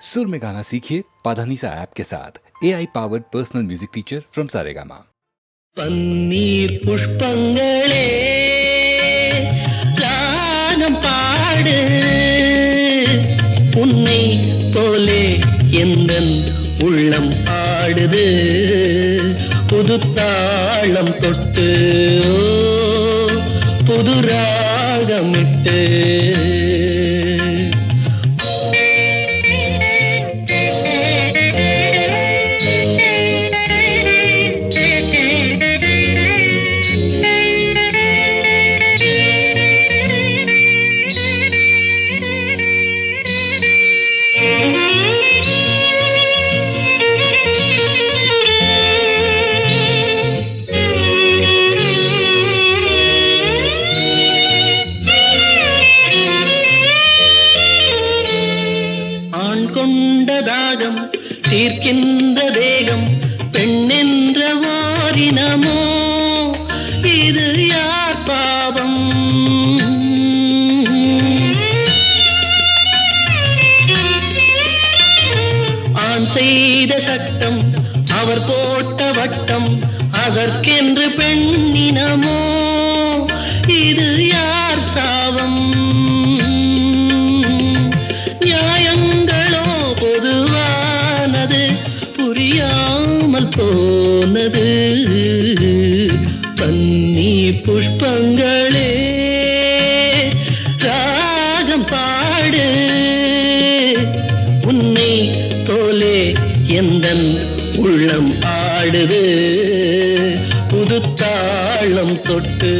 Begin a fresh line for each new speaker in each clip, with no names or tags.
सुर में गाना सीखिए पाधानीसा ऐप के साथ AI powered personal music teacher from Saregama.
பன்னீர் புஷ்பங்களே ராகம் பாடு, உன்னை போலே எந்தன் உள்ளம் ஆடுது, புது தாளம் தொட்டு புது ராகமிட்டு. தீர்க்கின்ற தேகம் பெண்ணென்ற வாரினமோ, இது யார் பாவம்? ஆண் செய்த சட்டம், அவர் போட்ட வட்டம், அதற்கென்று பெண்ணினமோ, இது யார் சாபம்? நியாயங்களோ பொதுவானது, புரியாமல் போனது. பன்னி புஷ்பங்களே ராகம் பாடு, உன்னை போலே எந்தன் உள்ளம் ஆடுது, புது தாளம் தொட்டு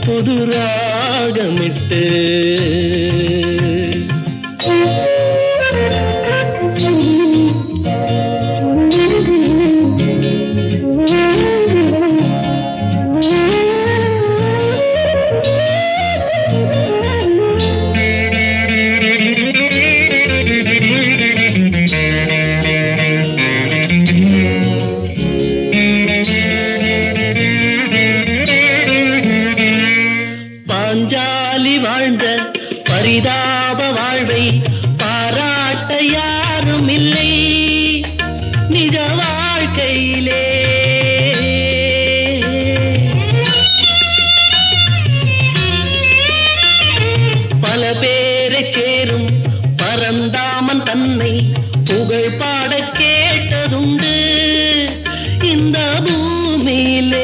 புது ராகமிட்டு. பாஞ்சாலி வாழ்ந்த பரிதாப வாழ்வை பாராட்ட யாரும் இல்லை நிஜ வாழ்க்கையிலே. பல பேரை சேரும் பரந்தாமன் தன்னை புகழ் பாட கேட்டதுண்டு இந்த பூமியிலே.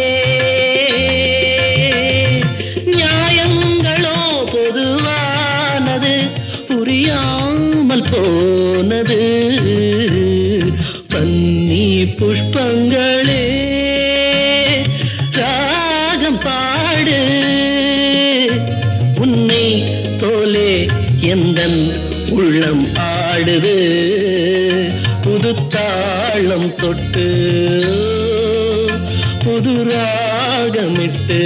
புரியாமல் போனது. பன்னி புஷ்பங்களே ராகம் பாடு, உன்னை போலே எந்தன் உள்ளம் ஆடுது, புது தாளம் தொட்டு புது ராகமிட்டு.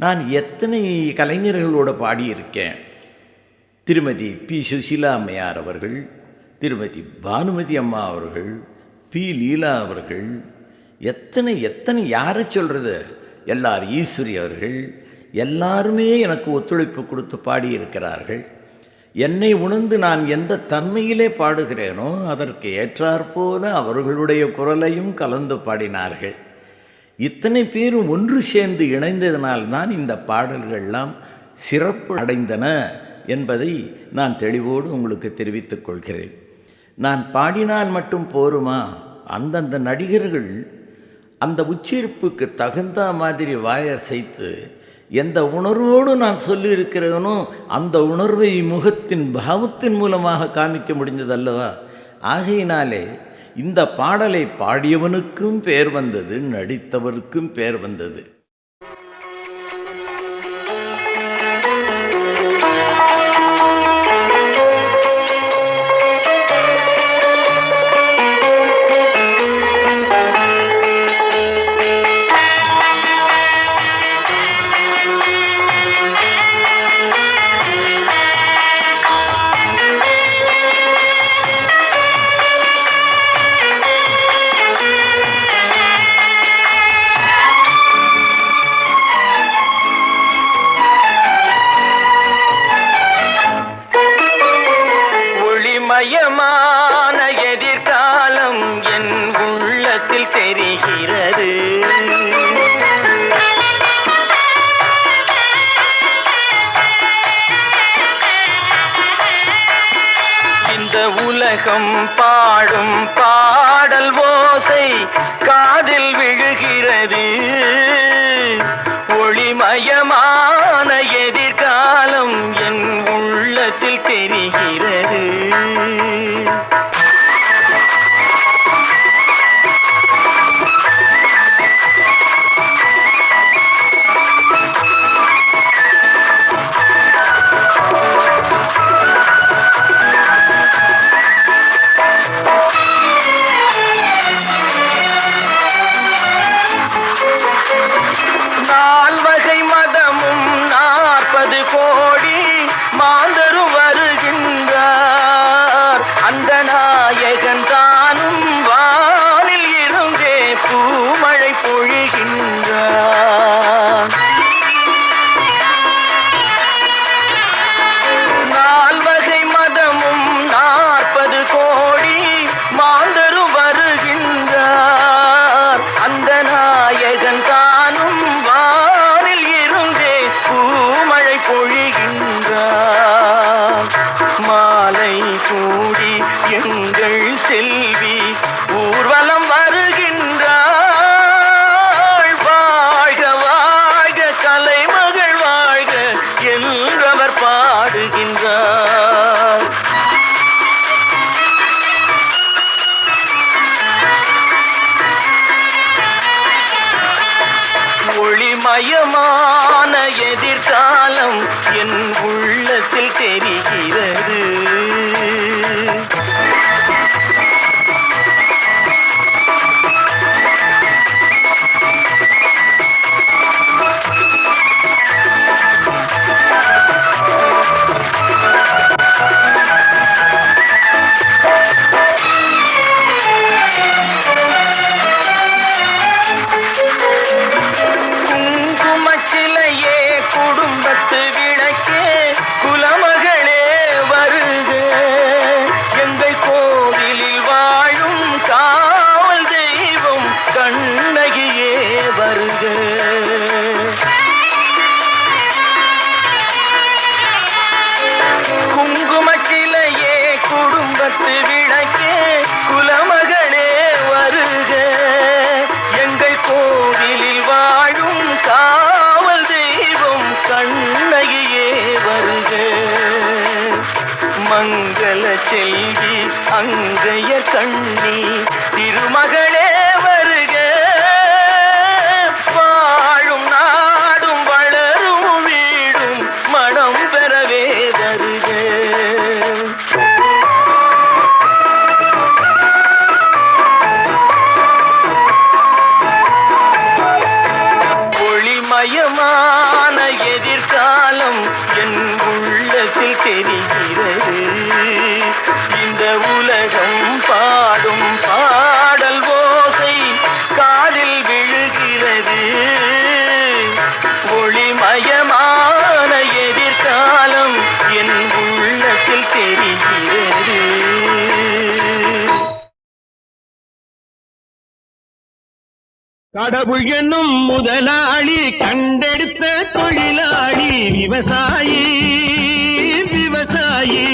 நான் எத்தனை கலைஞர்களோடு பாடியிருக்கேன். திருமதி பி. சுஷீலா அம்மையார் அவர்கள், திருமதி பானுமதி அம்மா அவர்கள், பி. லீலா அவர்கள், எத்தனை யாரை சொல்கிறது, எல்லார் ஈஸ்வரி அவர்கள், எல்லாருமே எனக்கு ஒத்துழைப்பு கொடுத்து பாடியிருக்கிறார்கள். என்னை உணர்ந்து நான் எந்த தன்மையிலே பாடுகிறேனோ அதற்கு ஏற்றாற்போல அவர்களுடைய குரலையும் கலந்து பாடினார்கள். இத்தனை பேரும் ஒன்று சேர்ந்து இணைந்ததனால்தான் இந்த பாடல்கள்லாம் சிறப்பு அடைந்தன என்பதை நான் தெளிவோடு உங்களுக்கு தெரிவித்துக் கொள்கிறேன். நான் பாடினால் மட்டும் போருமா? அந்தந்த நடிகர்கள் அந்த உச்சரிப்புக்கு தகுந்த மாதிரி வாயசைத்து எந்த உணர்வோடு நான் சொல்லியிருக்கிறேனோ அந்த உணர்வை முகத்தின் பாவத்தின் மூலமாக காமிக்க முடிந்ததல்லவா? ஆகையினாலே இந்த பாடலை பாடியவனுக்கும் பேர் வந்தது, நடித்தவருக்கும் பேர் வந்தது.
உலகம் பாடும் பாடல் ஓசை காதில் விழுகிறது. ஒளிமயமான எதிர்காலம் என் உள்ளத்தில் தெரிகிறது. நால்வகை மதமும் 40 கோடி மாந்தரும் வருகின்றார். அந்த நாயகன் தானும் வானில் இருந்தே பூமழை பொழிகின்றார். நால்வகை மதமும் 40 கோடி மாந்தரும் வருகின்றார். அந்த நாயகன் தானும் வானில் இருந்தே பூமழை பொழிகின்றார். மாலை கூடி எங்கள் செல்வி ஊர்வலம் வருகின்றாள். வாழ்க வாழ்க கலைமகள் வாழ்க என்றவர் பாடுகின்றார். ஒளிமயமான எதிர்காலம் என் உள்ளத்தில் தெரிகிறது. குங்குமச்சிலையே குடும்பத்து விளக்கே குலமகளே வருக. எங்கள் கோவிலில் வாழும் காவல் தெய்வம் கண்ணகியே வருக. குங்குமச்சிலையே குடும்பத்து விளக்கே குலமகளே வருக. எங்கள் கோவிலில் வாழும் காவல் தெய்வம் கண்ணகியே வருக. மங்கள செல்வி அங்கைய கண்ணி திருமகளே வருக. வாழும் நாடும் வளரும் வீடும் மனம் பெறவே வருக. ஒளிமயமான எதிர்காலம் என் உள்ளத்தில் தெரிகிறது. இந்த உலகம் பாடும் பாடல் ஓசை காதில் விழுகிறது. ஒளிமயமான எதிர்காலம் என் உள்ளத்தில் தெரிகிறது.
கடவுள் என்னும் முதலாளி கண்டெடுத்த தொழிலாளி விவசாயி விவசாயி.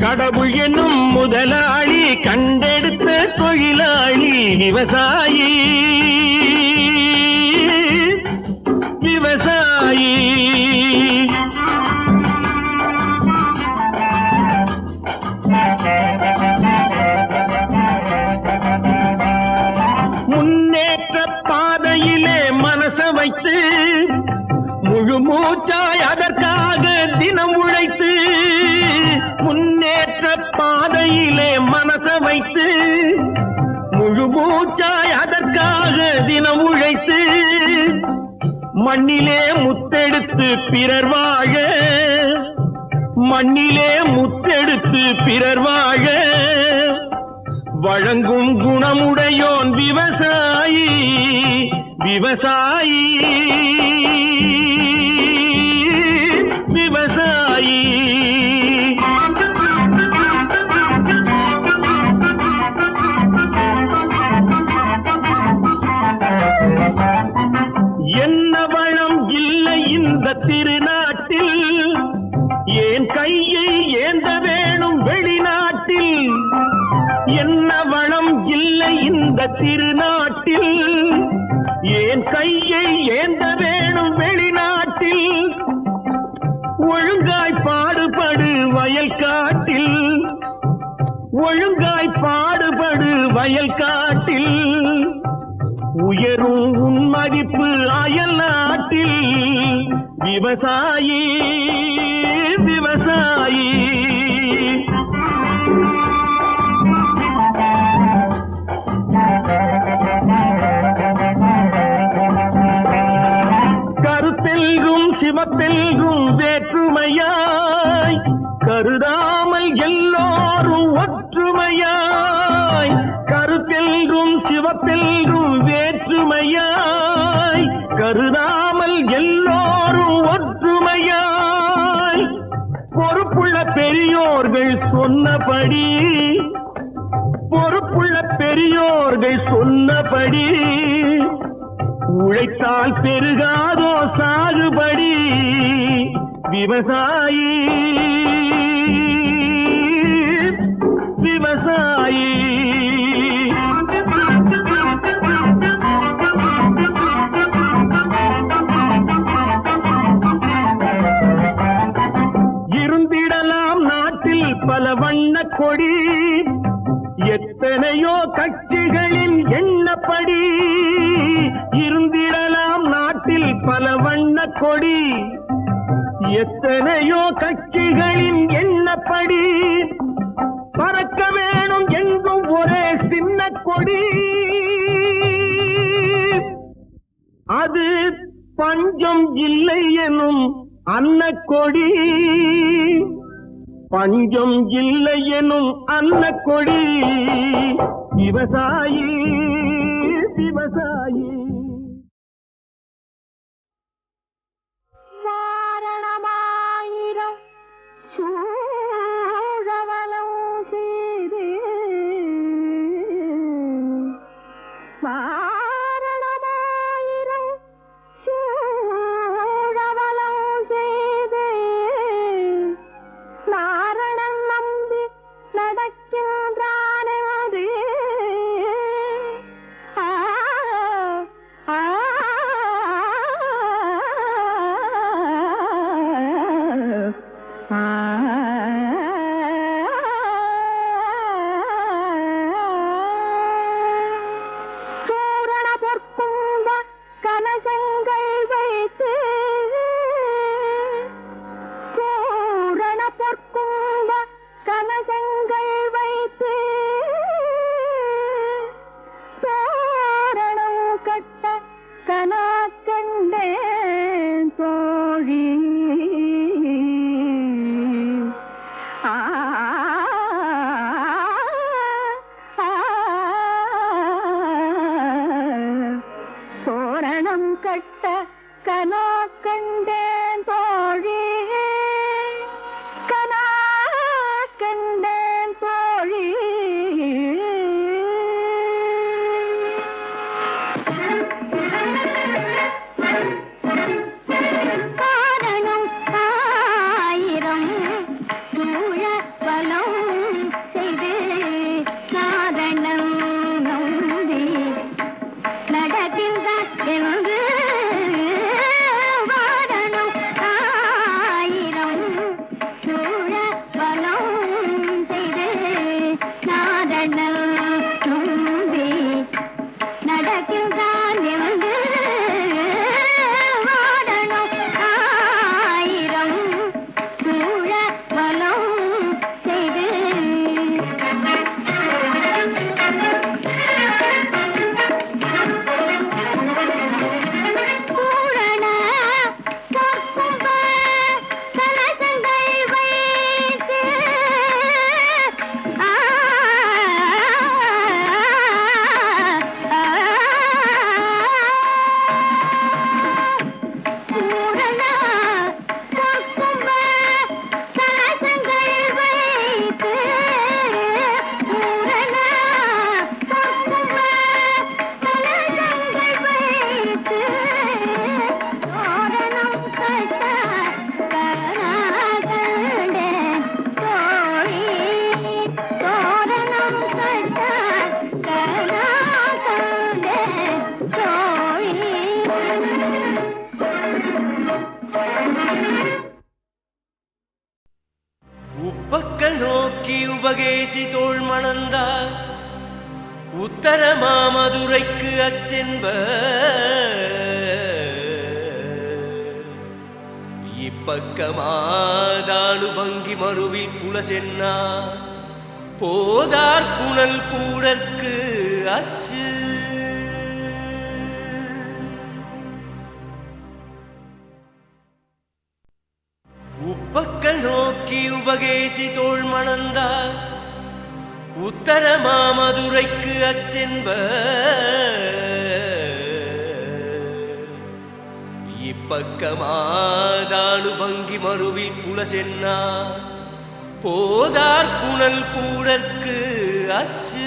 கடவுள் என்னும் முதலாளி கண்டெடுத்த தொழிலாளி விவசாயி விவசாயி. முன்னேற்ற பாதையிலே மனச வைத்து முழு மூச்சாய் அதற்காக தினம் உழைத்து. முன்னேற்ற பாதையிலே மனச வைத்து முழு மூச்சாய் அதற்காக தினம் உழைத்து. மண்ணிலே முத்தெடுத்து பிறர் வாழ, மண்ணிலே முத்தெடுத்து பிறர் வாழ வழங்கும் குணமுடையோன் விவசாயி விவசாயி விவசாயி. என்ன வளம் இல்லை இந்த திருநாட்டில், ஏன் கையை ஏந்த வேணும் வெளிநாட்டில். திருநாட்டில் ஏன் கையை ஏந்த வேணும் வெளிநாட்டில் ஒழுங்காய் பாடுபடு வயல் காட்டில் ஒழுங்காய் பாடுபடு வயல் காட்டில் உயரும் உன் மதிப்பு அயல் நாட்டில் விவசாயி விவசாயி கருத்தெல்கும் சிவப்பெல்கும் வேற்றுமையாய் கருதாமல் எல்லோரும் ஒற்றுமையாய் கருத்தெல்கும் சிவப்பெல்கும் வேற்றுமையாய் கருதாமல் எல்லோரும் ஒற்றுமையாய் பொறுப்புள்ள பெரியோர்கள் சொன்னபடி பொறுப்புள்ள பெரியோர்கள் சொன்னபடி உழைத்தால் பெருகாதோ சாகுபடி விவசாயி விவசாயி இருந்திடலாம் நாட்டில் பல வண்ண கொடி எத்தனையோ கட்சிகளின் எண்ணப்படி இருந்திடலாம் நாட்டில் பல வண்ண கொடி எத்தனையோ கட்சிகளின் எண்ணப்படி பறக்க வேணும் எங்கும் ஒரே சின்ன கொடி அது பஞ்சம் இல்லை எனும் அன்னக்கொடி பஞ்சம் இல்லை எனும் அன்னக்கொடி விவசாயி விவசாயி
வாரணமாயிரம் சூழவலம் செய்து வாரணமாயிரம் சூழவலம் செய்து நாரணன் நம்பி நடக்கின்றானே
உபகேசி தோள் மணந்தார் உத்தர மாமதுரைக்கு அச்சென்ப இப்பக்கமாதானு பங்கி மறுவில் புல சென்னா போதார் புனல் கூடற்கு அச்சு உப்பக்க நோக்கி உபகேசி தோள் மணந்தார் உத்தர மாமதுரைக்கு அச்சென்ப இப்பக்கமாதானு பங்கி மறுவில் புல சென்னா போதார் புனல் கூடற்கு அச்சு